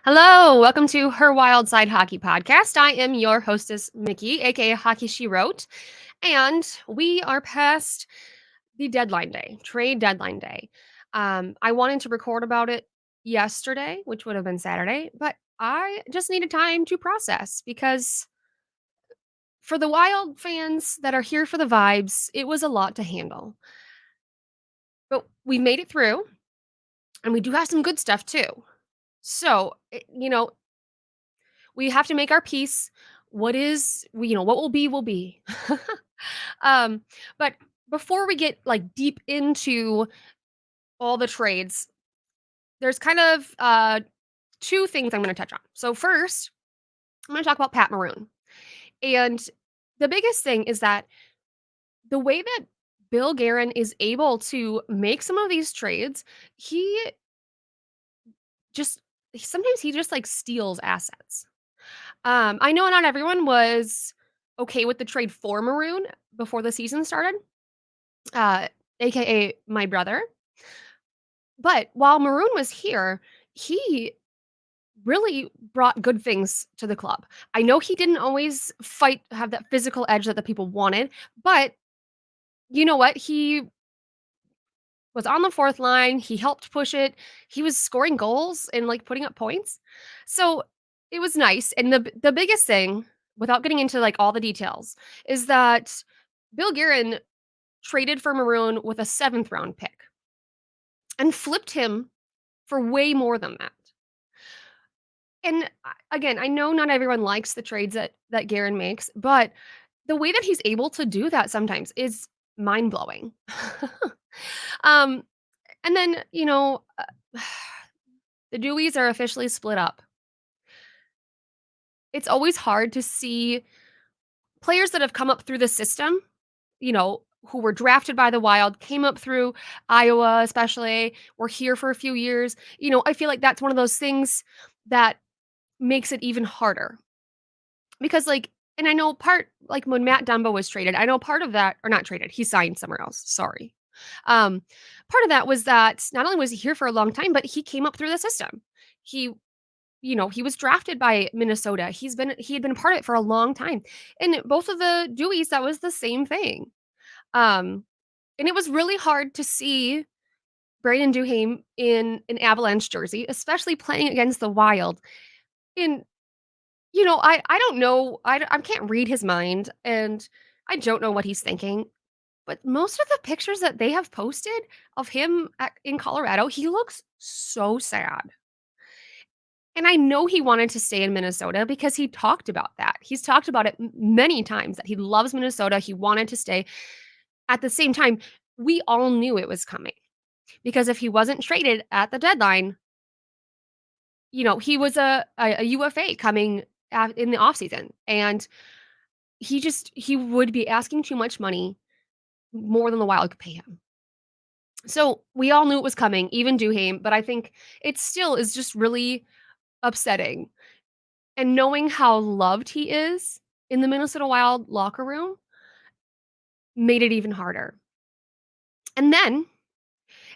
Hello, welcome to Her Wild Side Hockey Podcast. I am your hostess, Mikki, aka Hockey She Wrote, and we are past the deadline day, trade deadline day. I wanted to record about it yesterday, which would have been Saturday, but I just needed time to process because for the Wild fans that are here for the vibes, it was a lot to handle. But we made it through, and we do have some good stuff too. So, we have to make our peace. What will be. um, but before we get like deep into all the trades, there's kind of two things I'm going to touch on. So first, I'm going to talk about Pat Maroon, and the biggest thing is that the way that Bill Guerin is able to make some of these trades, he just sometimes he just like steals assets. I know not everyone was okay with the trade for Maroon before the season started, uh, aka my brother. But while Maroon was here, he really brought good things to the club. I know he didn't always have that physical edge that the people wanted, but you know what? He was on the fourth line. He helped push it. He was scoring goals and like putting up points. So it was nice. And the biggest thing, without getting into like all the details, is that Bill Guerin traded for Maroon with a seventh round pick and flipped him for way more than that. And again, I know not everyone likes the trades that Guerin makes, but the way that he's able to do that sometimes is mind blowing. um, and then the Deweys are officially split up. It's always hard to see players that have come up through the system, who were drafted by the Wild, came up through Iowa, especially, were here for a few years. I feel like that's one of those things that makes it even harder because, and I know like when Matt Dumba was traded, I know part of that, or not traded, he signed somewhere else. Sorry. Part of that was that not only was he here for a long time, but he came up through the system. He he was drafted by Minnesota. He had been part of it for a long time. And both of the Deweys, that was the same thing. Um, and it was really hard to see Brayden Duhaime in an Avalanche jersey, especially playing against the Wild. And I don't know. I can't read his mind, and I don't know what he's thinking. But most of the pictures that they have posted of him in Colorado, he looks so sad. And I know he wanted to stay in Minnesota because he talked about that. He's talked about it many times that he loves Minnesota. He wanted to stay. At the same time, we all knew it was coming because if he wasn't traded at the deadline, he was a UFA coming in the offseason. And he would be asking too much money, more than the Wild could pay him. So we all knew it was coming, even Duhaime, but I think it still is just really upsetting. And knowing how loved he is in the Minnesota Wild locker room made it even harder. And then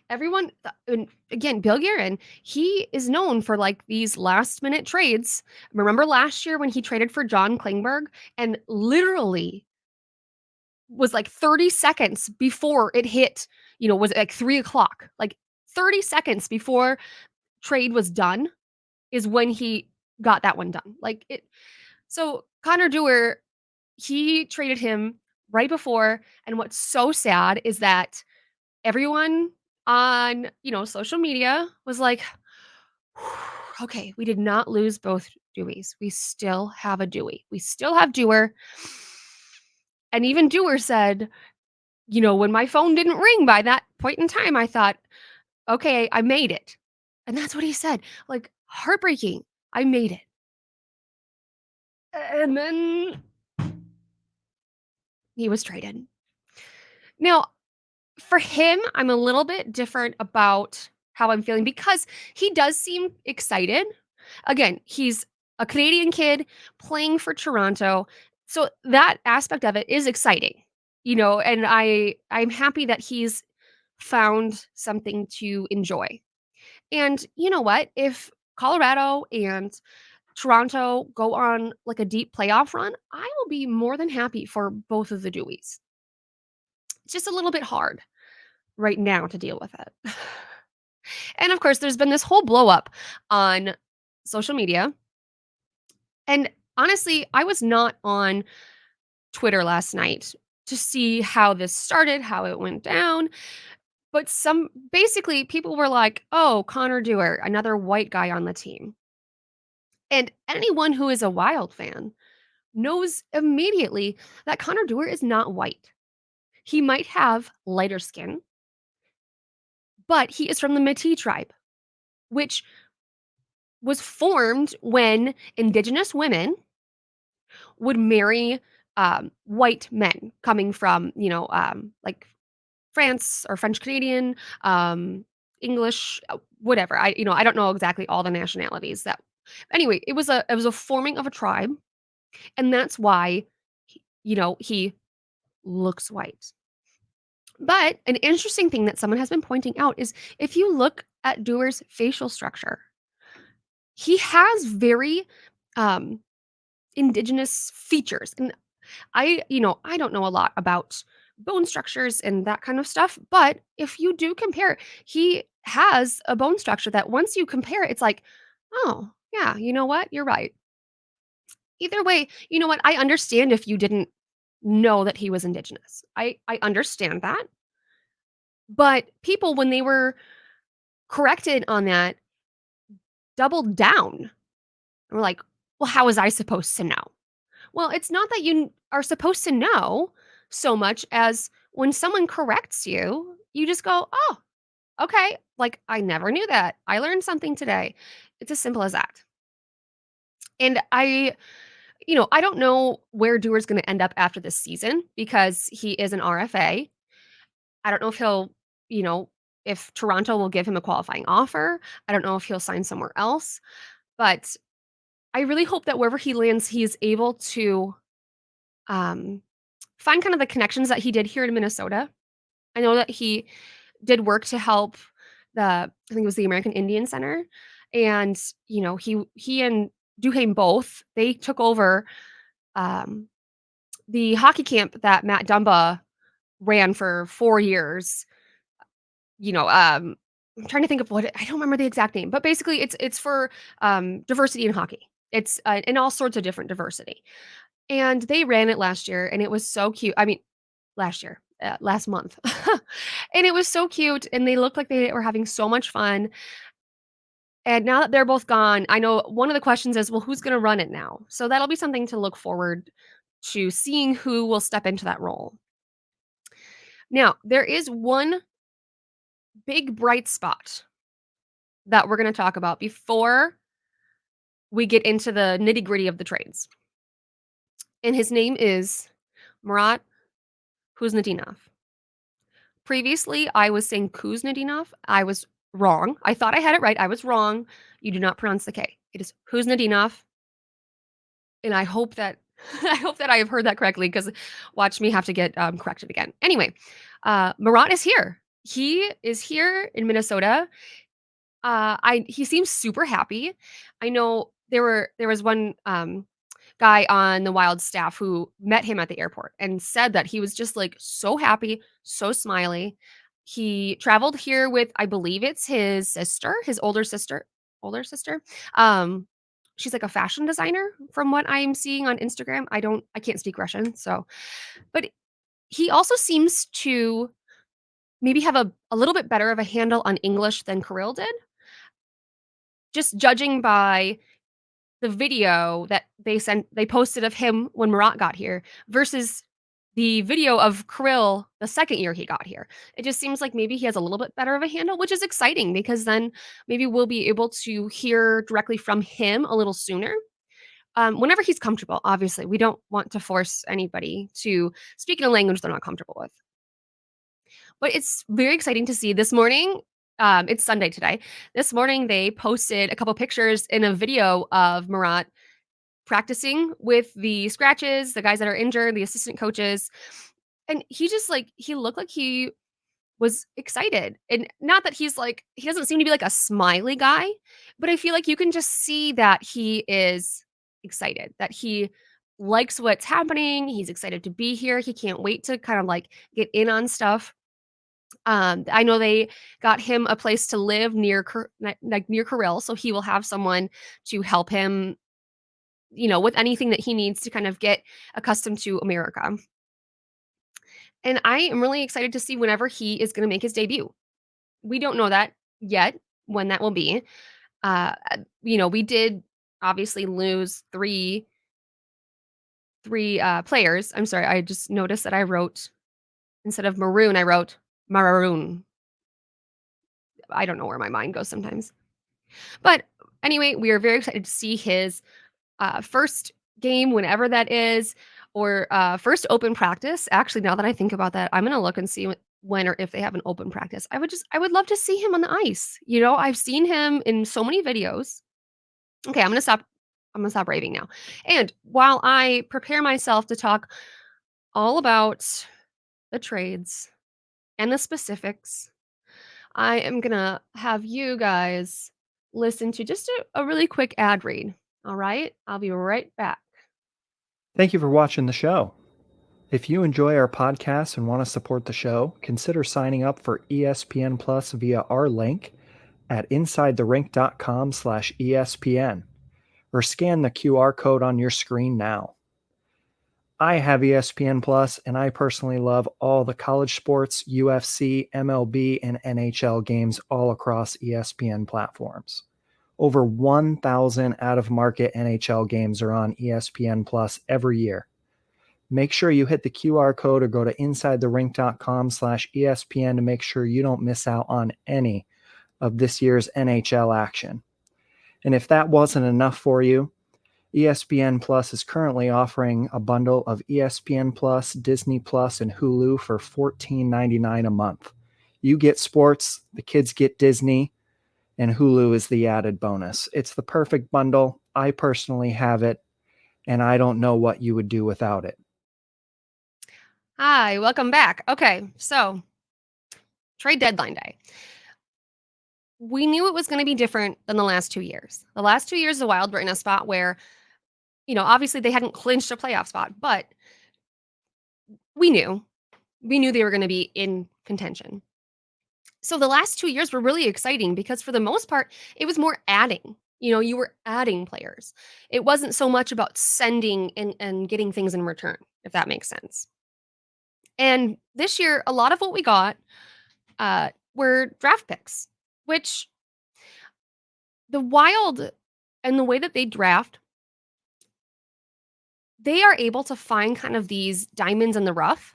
and again, Bill Guerin, he is known for like these last minute trades. Remember last year when he traded for John Klingberg and literally was like 30 seconds before it hit, was it like 3 o'clock? Like 30 seconds before trade was done is when he got that one done. So Connor Dewar, he traded him right before. And what's so sad is that everyone on, social media was like, okay, we did not lose both Deweys. We still have a Dewey. We still have Dewar. And even Dewar said, when my phone didn't ring by that point in time, I thought, okay, I made it. And that's what he said. Like, heartbreaking. I made it. And then he was traded. Now, for him, I'm a little bit different about how I'm feeling because he does seem excited. Again, he's a Canadian kid playing for Toronto. So that aspect of it is exciting. And I'm happy that he's found something to enjoy. And you know what? If Colorado and Toronto go on, like, a deep playoff run, I will be more than happy for both of the Deweys. It's just a little bit hard right now to deal with it. And, of course, there's been this whole blow up on social media, and honestly, I was not on Twitter last night to see how this started, how it went down, but some basically, people were like, "Oh, Connor Dewar, another white guy on the team." And anyone who is a Wild fan knows immediately that Connor Dewar is not white. He might have lighter skin, but he is from the Métis tribe, which was formed when indigenous women would marry white men coming from, like France or French Canadian, English, whatever. I don't know exactly all the nationalities that. Anyway, it was a forming of a tribe, and that's why, he looks white. But an interesting thing that someone has been pointing out is if you look at Dewar's facial structure, he has very um, indigenous features. And I don't know a lot about bone structures and that kind of stuff, but if you do compare, he has a bone structure that once you compare it, it's like, oh, yeah, you know what? You're right. Either way, you know what? I understand if you didn't know that he was indigenous. I understand that. But people, when they were corrected on that, doubled down and were like, well, how was I supposed to know? Well, it's not that you are supposed to know so much as when someone corrects you, you just go, "Oh, okay. Like, I never knew that. I learned something today." It's as simple as that. And I don't know where Dewar's gonna end up after this season because he is an RFA. I don't know if he'll, you know, if Toronto will give him a qualifying offer. I don't know if he'll sign somewhere else, but I really hope that wherever he lands, he is able to, um find kind of the connections that he did here in Minnesota. I know that he did work to help I think it was the American Indian Center, and, he and Duhame both, they took over, um, the hockey camp that Matt Dumba ran for 4 years, I'm trying to think of I don't remember the exact name, but basically it's for, diversity in hockey. It's, in all sorts of different diversity, and they ran it last year, and it was so cute. I mean, last year, last month. And it was so cute, and they looked like they were having so much fun, and now that they're both gone, I know one of the questions is, "Well, who's gonna run it now?" So that'll be something to look forward to seeing who will step into that role. Now, there is one big bright spot that we're gonna talk about before we get into the nitty-gritty of the trades, and his name is Marat Khusnutdinov. Previously, I was saying Kuznetsov. I was wrong. I thought I had it right. I was wrong. You do not pronounce the K. It is Kuznetsov, and I hope that I hope that I have heard that correctly because watch me have to get corrected again. Anyway, Marat is here. He is here in Minnesota. He seems super happy. I know there was one guy on the Wild staff who met him at the airport and said that he was just like so happy, so smiley. He traveled here with, I believe it's his sister, his older sister. Um, she's like a fashion designer from what I'm seeing on Instagram. I can't speak Russian, so but he also seems to maybe have a little bit better of a handle on English than Kirill did, just judging by the video that they posted of him when Marat got here versus the video of Kirill the second year he got here. It just seems like maybe he has a little bit better of a handle, which is exciting because then maybe we'll be able to hear directly from him a little sooner. Whenever he's comfortable, obviously. We don't want to force anybody to speak in a language they're not comfortable with. But it's very exciting to see this morning. It's Sunday today. This morning, they posted a couple pictures in a video of Marat practicing with the scratches, the guys that are injured, the assistant coaches. And he just he looked like he was excited. And not that he doesn't seem to be like a smiley guy, but I feel like you can just see that he is excited, that he likes what's happening. He's excited to be here. He can't wait to kind of like get in on stuff. I know they got him a place to live near like near Kirill, so he will have someone to help him, with anything that he needs to kind of get accustomed to America. And I am really excited to see whenever he is going to make his debut. We don't know that yet when that will be. We did obviously lose three players. I'm sorry, I just noticed that I wrote instead of maroon, I wrote maroon. I don't know where my mind goes sometimes. But anyway, we are very excited to see his first game, whenever that is, or first open practice. Actually, now that I think about that, I'm gonna look and see when or if they have an open practice. I would love to see him on the ice. I've seen him in so many videos. Okay, I'm gonna stop. I'm gonna stop raving now. And while I prepare myself to talk all about the trades and the specifics, I am gonna have you guys listen to just a really quick ad read. All right, I'll be right back. Thank you for watching the show. If you enjoy our podcast and want to support the show, consider signing up for ESPN Plus via our link at insidetherink.com/ESPN or scan the QR code on your screen now. I have ESPN Plus and I personally love all the college sports, UFC, MLB, and NHL games all across ESPN platforms. Over 1,000 out of market NHL games are on ESPN Plus every year. Make sure you hit the QR code or go to insidetherink.com/ESPN to make sure you don't miss out on any of this year's NHL action. And if that wasn't enough for you, ESPN Plus is currently offering a bundle of ESPN Plus, Disney Plus, and Hulu for $14.99 a month. You get sports, the kids get Disney, and Hulu is the added bonus. It's the perfect bundle. I personally have it, and I don't know what you would do without it. Hi, welcome back. Okay, so trade deadline day. We knew it was going to be different than the last 2 years. The last 2 years, the Wild were in a spot where, obviously they hadn't clinched a playoff spot, but we knew. We knew they were going to be in contention. So the last 2 years were really exciting because for the most part, it was more adding. You were adding players. It wasn't so much about sending and getting things in return, if that makes sense. And this year, a lot of what we got were draft picks, which the Wild and the way that they draft, they are able to find kind of these diamonds in the rough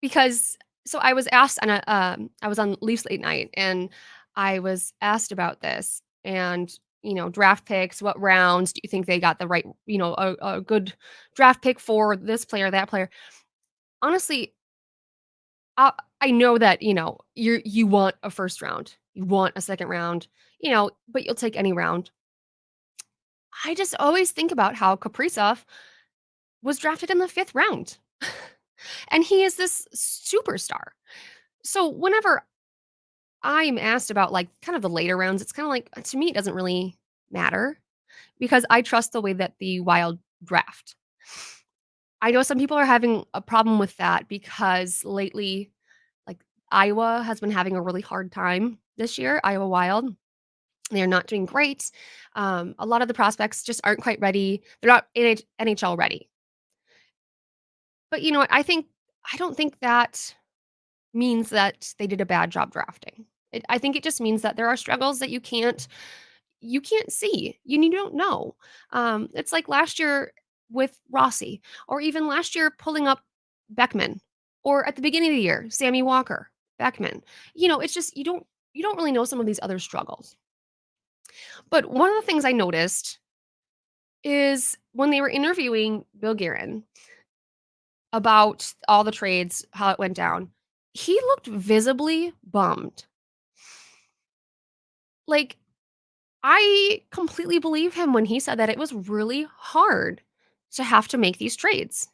because so I was asked on I was on Leafs Late Night and I was asked about this and draft picks, what rounds do you think they got the right, a good draft pick for this player, that player? Honestly, I know that, you want a first round, you want a second round, but you'll take any round. I just always think about how Kaprizov was drafted in the 5th round, and he is this superstar. So whenever I'm asked about, like, kind of the later rounds, it's kinda like, to me, it doesn't really matter because I trust the way that the Wild draft. I know some people are having a problem with that because lately, like, Iowa has been having a really hard time this year, Iowa Wild. They're not doing great. A lot of the prospects just aren't quite ready. They're not NHL ready. But you know what? I don't think that means that they did a bad job drafting. I think it just means that there are struggles that you can't see. You don't know. It's like last year with Rossi, or even last year pulling up Beckman, or at the beginning of the year, Sammy Walker, Beckman. It's just you don't really know some of these other struggles. But one of the things I noticed is when they were interviewing Bill Guerin about all the trades, how it went down, he looked visibly bummed. Like, I completely believe him when he said that it was really hard to have to make these trades.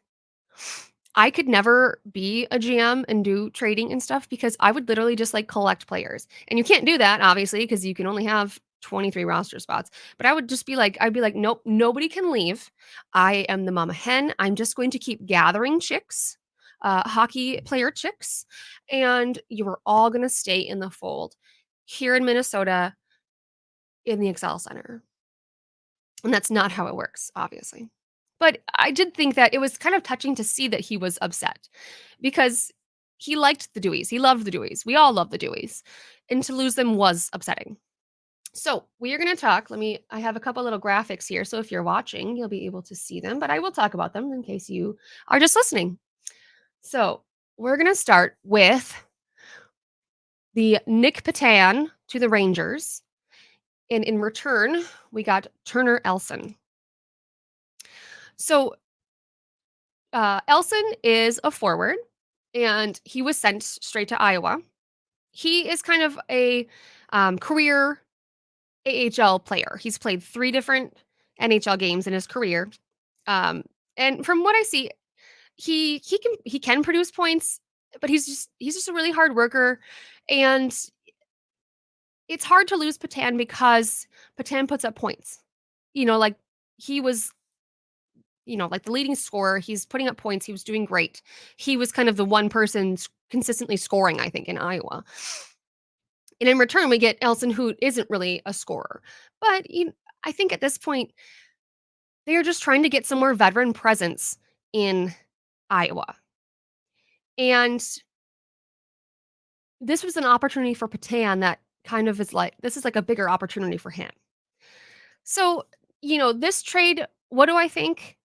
I could never be a GM and do trading and stuff because I would literally just like collect players. And you can't do that, obviously, because you can only have 23 roster spots. But I would just be like, I'd be like, nope, nobody can leave. I am the mama hen. I'm just going to keep gathering chicks, hockey player chicks, and you are all going to stay in the fold here in Minnesota in the Excel Center. And that's not how it works, obviously. But I did think that it was kind of touching to see that he was upset because he liked the Deweys. He loved the Deweys. We all love the Deweys. And to lose them was upsetting. So we are going to talk. I have a couple little graphics here. So if you're watching, you'll be able to see them, but I will talk about them in case you are just listening. So we're going to start with the Nick Patan to the Rangers. And in return, we got Turner Elson. So Elson is a forward, and he was sent straight to Iowa. He is kind of a career AHL player. He's played 3 different NHL games in his career, um, and from what I see, he can produce points, but he's just a really hard worker, and it's hard to lose Patan because Patan puts up points. Like he was like the leading scorer. He's putting up points. He was doing great. He was kind of the one person consistently scoring, I think, in Iowa. And in return, we get Elson, who isn't really a scorer. But I think at this point, they are just trying to get some more veteran presence in Iowa. And this was an opportunity for Patan that kind of is like, this is like a bigger opportunity for him. So, this trade, what do I think?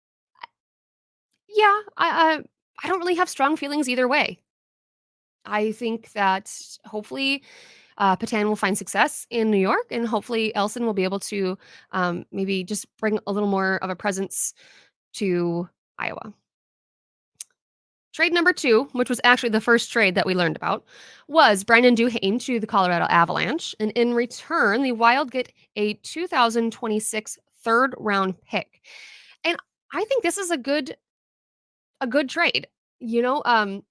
Yeah, I don't really have strong feelings either way. I think that hopefully Patan will find success in New York, and hopefully Elson will be able to maybe just bring a little more of a presence to Iowa. Trade number 2, which was actually the first trade that we learned about, was Brandon Duhaime to the Colorado Avalanche. And in return, the Wild get a 2026 third round pick. And I think this is a good trade. Duhaime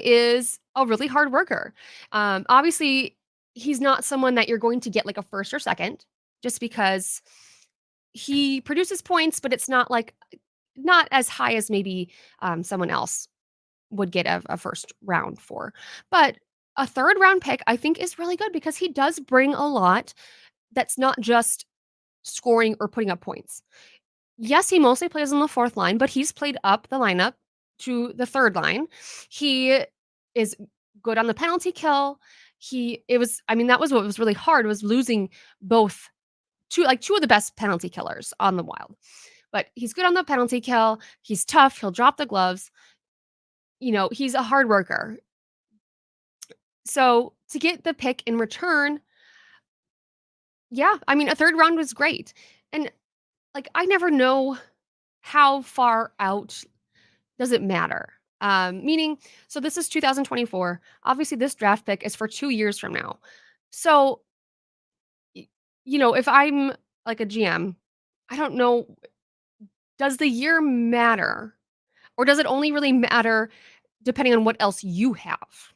is a really hard worker. Obviously, he's not someone that you're going to get like a first or second, just because he produces points, but it's not as high as maybe someone else would get a first round for. But a third round pick, I think, is really good because he does bring a lot that's not just scoring or putting up points. Yes, he mostly plays on the fourth line, but he's played up the lineup to the third line. He is good on the penalty kill. That was what was really hard, was losing both two of the best penalty killers on the Wild. But he's good on the penalty kill. He's tough. He'll drop the gloves. He's a hard worker. So to get the pick in return, yeah, a third round was great. And I never know how far out does it matter. Meaning, so this is 2024. Obviously, this draft pick is for 2 years from now. So, if I'm like a GM, I don't know, does the year matter? Or does it only really matter depending on what else you have?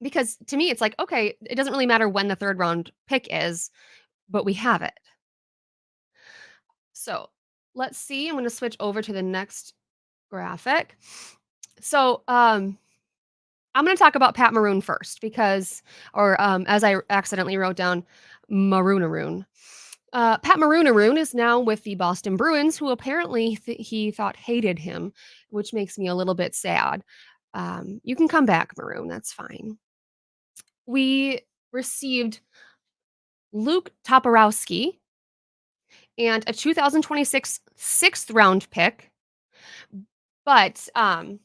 Because to me, it's like, okay, it doesn't really matter when the third round pick is, but we have it. So let's see. I'm going to switch over to the next graphic. So I'm going to talk about Pat Maroon first because, or as I accidentally wrote down, Maroonaroon. Pat Maroonaroon is now with the Boston Bruins, who apparently he thought hated him, which makes me a little bit sad. You can come back, Maroon. That's fine. We received Luke Toporowski and a 2026 sixth round pick, but that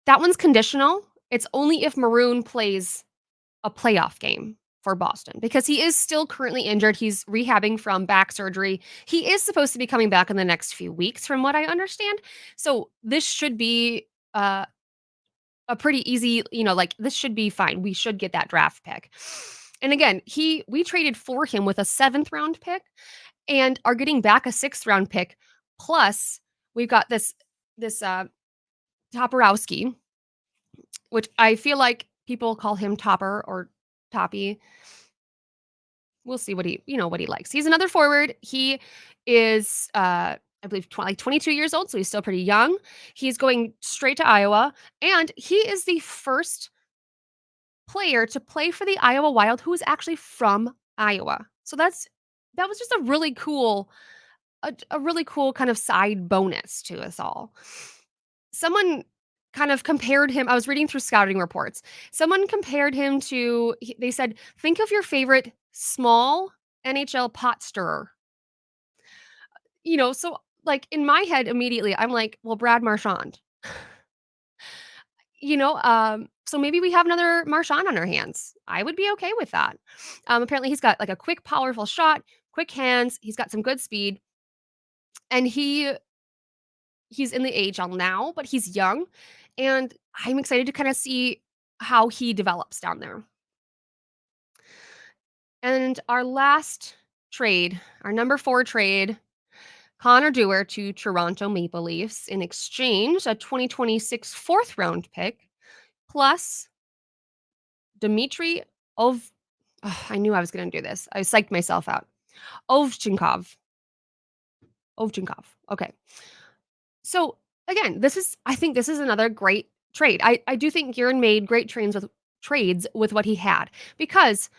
one's conditional. It's only if Maroon plays a playoff game for Boston because he is still currently injured. He's rehabbing from back surgery. He is supposed to be coming back in the next few weeks, from what I understand. So this should be a pretty easy, this should be fine. We should get that draft pick. And again, we traded for him with a 7th round pick and are getting back a 6th round pick plus We've got this Toporowski, which I feel like people call him Topper or Toppy. We'll see what he likes. He's another forward. He is, I believe, 22 years old, so he's still pretty young. He's going straight to Iowa, and he is the first player to play for the Iowa Wild who is actually from Iowa. So that was just a really cool kind of side bonus to us all. Someone kind of compared him. I was reading through scouting reports. Someone compared him to they said, "Think of your favorite small NHL pot stirrer." So, like, in my head immediately, I'm like, "Well, Brad Marchand." So maybe we have another Marchand on our hands. I would be okay with that. Apparently he's got, like, a quick, powerful shot, quick hands, he's got some good speed, and he's in the AHL now, but he's young, and I'm excited to kinda see how he develops down there. And our last trade, our number 4 trade, Connor Dewar to Toronto Maple Leafs in exchange, a 2026 4th-round pick, plus Dmitry Ov Ugh, I knew I was gonna do this. I psyched myself out. Ovchinkov. Ovchinkov. Okay. So, again, I think this is another great trade. I do think Guerin made great trades with what he had because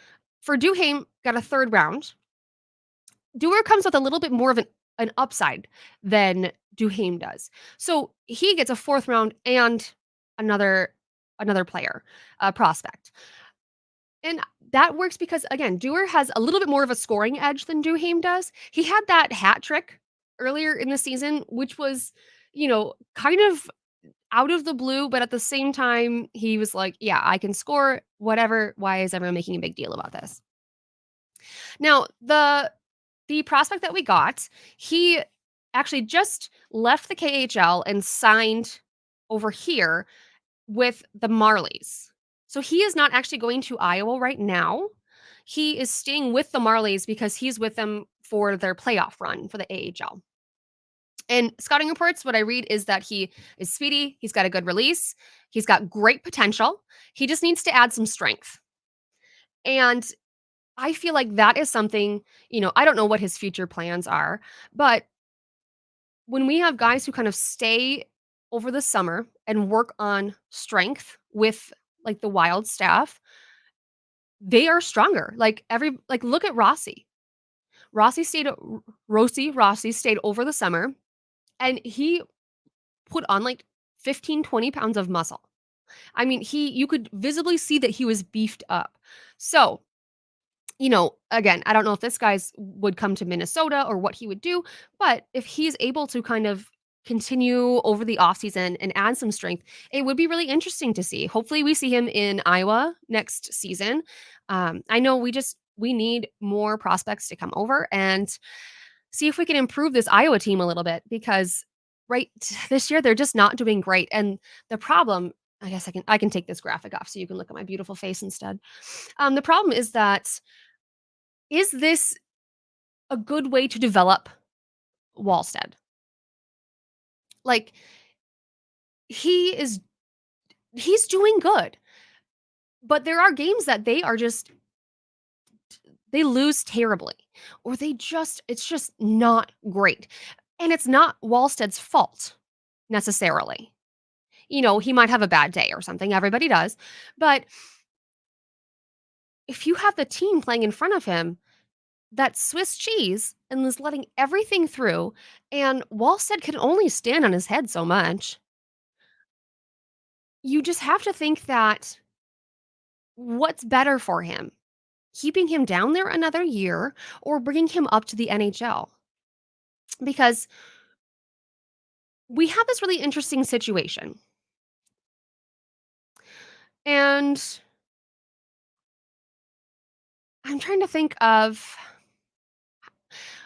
for Duhaime, got a 3rd round. Dewar comes with a little bit more of an upside than Duhaime does. So, he gets a 4th round and another player, a prospect. And that works because, again, Dewar has a little bit more of a scoring edge than Duhaime does. He had that hat trick earlier in the season, which was, kind of out of the blue, but at the same time, he was like, "Yeah, I can score, whatever. Why is everyone making a big deal about this?" Now, the prospect that we got, he actually just left the KHL and signed over here with the Marlies. So he is not actually going to Iowa right now. He is staying with the Marlies because he's with them for their playoff run for the AHL. And scouting reports, what I read is that he is speedy, he's got a good release, he's got great potential. He just needs to add some strength. And I feel like that is something, I don't know what his future plans are, but when we have guys who kind of stay over the summer and work on strength with like the Wild staff, they are stronger. Look at Rossi. Rossi stayed Rossi stayed over the summer and he put on like 15, 20 pounds of muscle. I mean, you could visibly see that he was beefed up. So, again, I don't know if this guy's would come to Minnesota or what he would do, but if he's able to kind of continue over the offseason and add some strength, it would be really interesting to see. Hopefully, we see him in Iowa next season. I know we need more prospects to come over and see if we can improve this Iowa team a little bit because right this year they're just not doing great. And the problem, I guess I can take this graphic off so you can look at my beautiful face instead. The problem is this a good way to develop Wallstead? Like, he is he's doing good, but there are games that they lose terribly, or it's just not great. And it's not Wallstead's fault necessarily. He might have a bad day or something, everybody does, but if you have the team playing in front of him that's Swiss cheese and is letting everything through, and Wallstead can only stand on his head so much. You just have to think that what's better for him? Keeping him down there another year or bringing him up to the NHL? Because we have this really interesting situation. And I'm trying to think of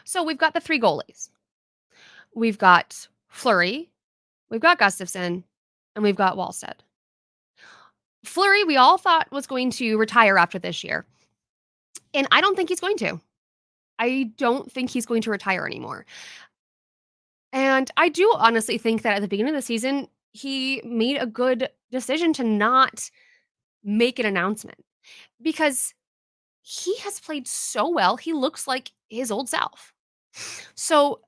so we've got the 3 goalies. We've got Fleury, we've got Gustafson, and we've got Wallstead. Fleury, we all thought was going to retire after this year, and I don't think he's going to. I don't think he's going to retire anymore. And I do honestly think that at the beginning of the season, he made a good decision to not make an announcement because he has played so well, he looks like his old self. So,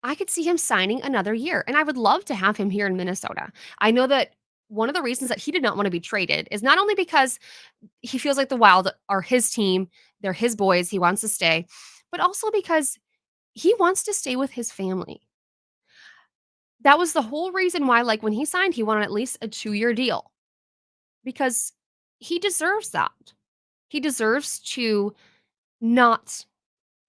I could see him signing another year, and I would love to have him here in Minnesota. I know that one of the reasons that he did not wanna be traded is not only because he feels like the Wild are his team, they're his boys, he wants to stay, but also because he wants to stay with his family. That was the whole reason why, like, when he signed, he wanted at least a 2-year deal because he deserves that. He deserves to not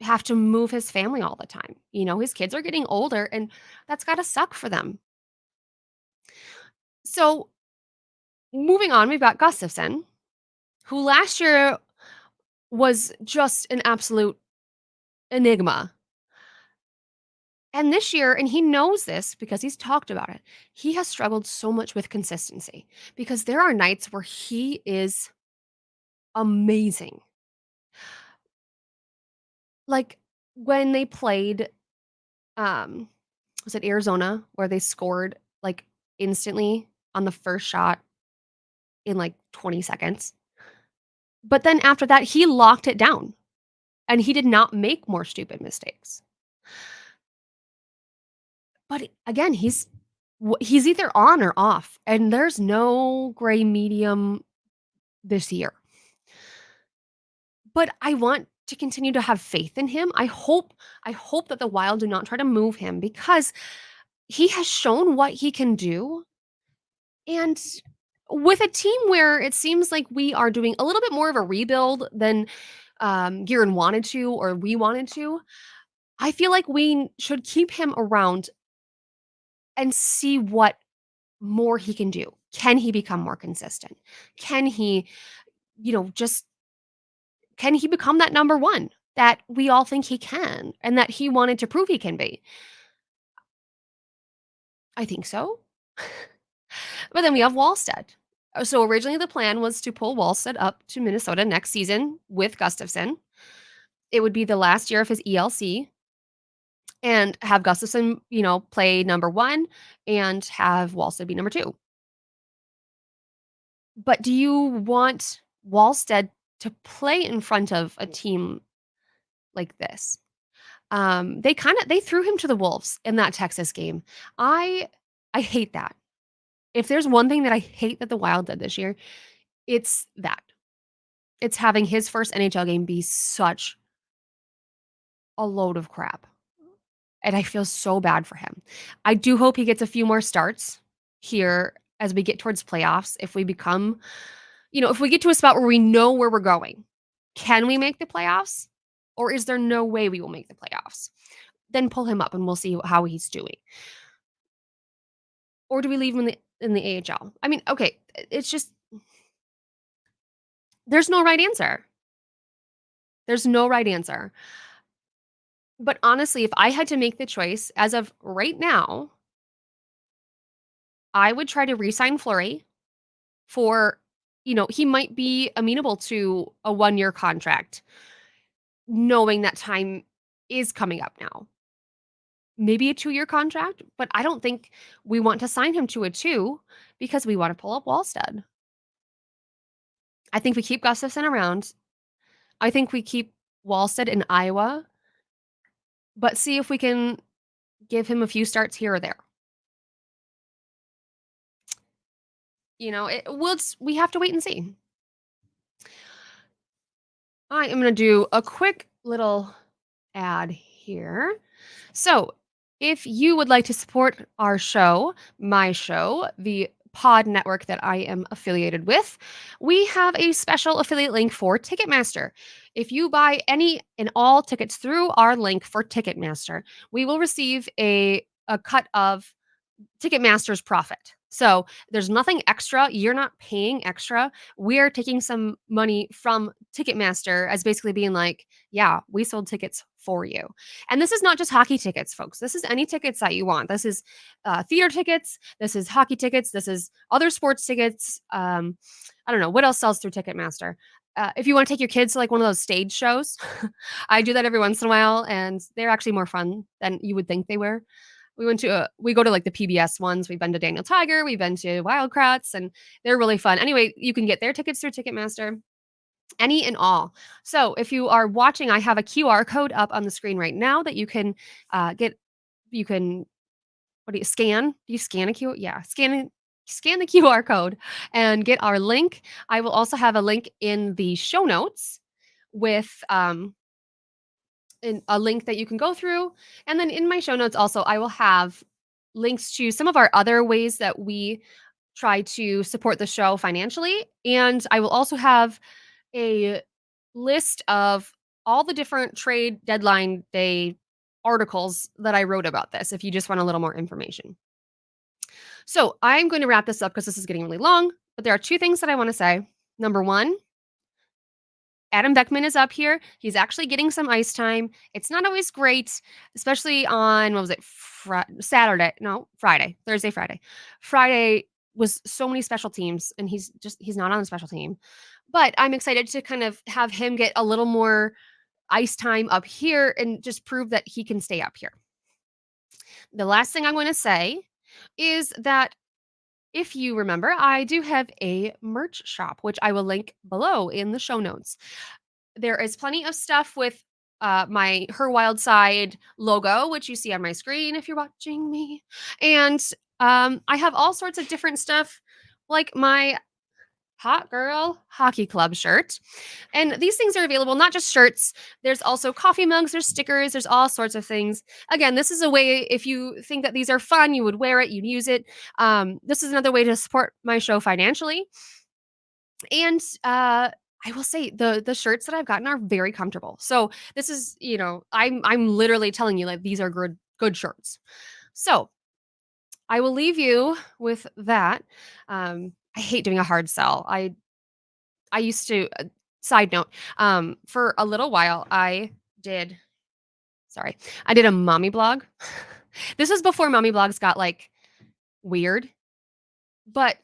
have to move his family all the time. His kids are getting older, and that's gotta suck for them. So, moving on, we've got Gustafson, who last year was just an absolute enigma. And this year, and he knows this because he's talked about it, he has struggled so much with consistency because there are nights where he is amazing. Like when they played, um, was it Arizona where they scored like instantly on the first shot in like 20 seconds. But then after that, he locked it down and he did not make more stupid mistakes. But again, he's either on or off, and there's no gray medium this year. But I want to continue to have faith in him. I hope that the Wild do not try to move him because he has shown what he can do. And with a team where it seems like we are doing a little bit more of a rebuild than Giron wanted to or we wanted to, I feel like we should keep him around and see what more he can do. Can he become more consistent? Can he, just can he become that number one that we all think he can and that he wanted to prove he can be? I think so. But then we have Wallstead. So originally the plan was to pull Wallstead up to Minnesota next season with Gustafson. It would be the last year of his ELC and have Gustafson, play number 1 and have Wallstead be number 2. But do you want Wallstead to play in front of a team like this? They threw him to the wolves in that Texas game. I I hate that. If there's one thing that I hate that the Wild did this year, it's that. It's having his first NHL game be such a load of crap, and I feel so bad for him. I do hope he gets a few more starts here as we get towards playoffs. If we become if we get to a spot where we know where we're going, can we make the playoffs? Or is there no way we will make the playoffs? Then pull him up and we'll see how he's doing. Or do we leave him in the AHL? I mean, okay, it's just there's no right answer. There's no right answer. But honestly, if I had to make the choice as of right now, I would try to re-sign Fleury for, he might be amenable to a 1-year contract, knowing that time is coming up now. Maybe a 2-year contract, but I don't think we want to sign him to a 2 because we wanna pull up Wallstead. I think we keep Gustafson around. I think we keep Wallstead in Iowa, but see if we can give him a few starts here or there. We have to wait and see. I am gonna do a quick little ad here. So, if you would like to support our show, my show, the pod network that I am affiliated with, we have a special affiliate link for Ticketmaster. If you buy any and all tickets through our link for Ticketmaster, we will receive a cut of Ticketmaster's profit. So there's nothing extra. You're not paying extra. We're taking some money from Ticketmaster as basically being like, yeah, we sold tickets for you. And this is not just hockey tickets, folks. This is any tickets that you want. This is theater tickets. This is hockey tickets. This is other sports tickets. I don't know what else sells through Ticketmaster. If you want to take your kids to like one of those stage shows, I do that every once in a while, and they're actually more fun than you would think they were. We go to, like, the PBS ones. We've been to Daniel Tiger, we've been to Wildcrats, and they're really fun. Anyway, you can get their tickets through Ticketmaster, any and all. So, if you are watching, I have a QR code up on the screen right now that you can, get you can what do you scan? Do you scan a Q yeah, scan the QR code and get our link. I will also have a link in the show notes with, a link that you can go through. And then in my show notes also, I will have links to some of our other ways that we try to support the show financially. And I will also have a list of all the different trade deadline day articles that I wrote about this if you just want a little more information. So I'm going to wrap this up because this is getting really long, but there are two things that I want to say. Number one, Adam Beckman is up here. He's actually getting some ice time. It's not always great, especially on what was it? Saturday? No, Friday. Thursday, Friday. Friday was so many special teams, and he's not on the special team. But I'm excited to kind of have him get a little more ice time up here and just prove that he can stay up here. The last thing I'm going to say is that if you remember, I do have a merch shop, which I will link below in the show notes. There is plenty of stuff with my Her Wild Side logo, which you see on my screen if you're watching me. And I have all sorts of different stuff, like my Hot Girl Hockey Club shirt. And these things are available, not just shirts. There's also coffee mugs, there's stickers, there's all sorts of things. Again, this is a way, if you think that these are fun, you would wear it, you'd use it. This is another way to support my show financially. And I will say the shirts that I've gotten are very comfortable. So this is, I'm literally telling you, like, these are good shirts. So I will leave you with that. I hate doing a hard sell. I used to side note, for a little while, did I did a mommy blog. This was before mommy blogs got, like, weird, but,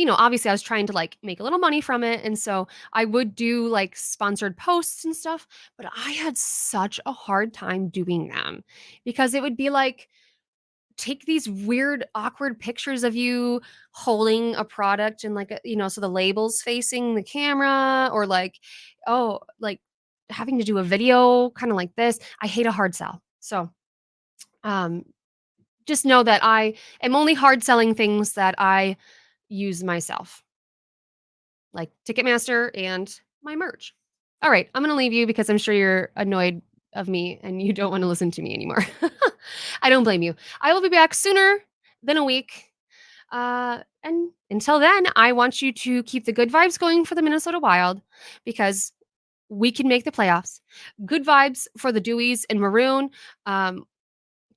obviously, I was trying to, like, make a little money from it, and so I would do, like, sponsored posts and stuff, but I had such a hard time doing them because it would be like, take these weird, awkward pictures of you holding a product and like, so the label's facing the camera or like, oh, like having to do a video kind of like this. I hate a hard sell. So, um, just know that I am only hard selling things that I use myself, like Ticketmaster and my merch. All right, I'm going to leave you because I'm sure you're annoyed of me and you don't want to listen to me anymore. I don't blame you. I will be back sooner than a week. And until then, I want you to keep the good vibes going for the Minnesota Wild because we can make the playoffs. Good vibes for the Deweys and Maroon. Um,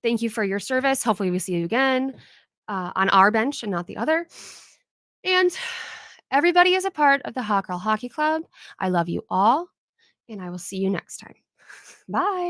thank you for your service. Hopefully, we see you again on our bench and not the other. And everybody is a part of the Hawk Girl Hockey Club. I love you all, and I will see you next time. Bye.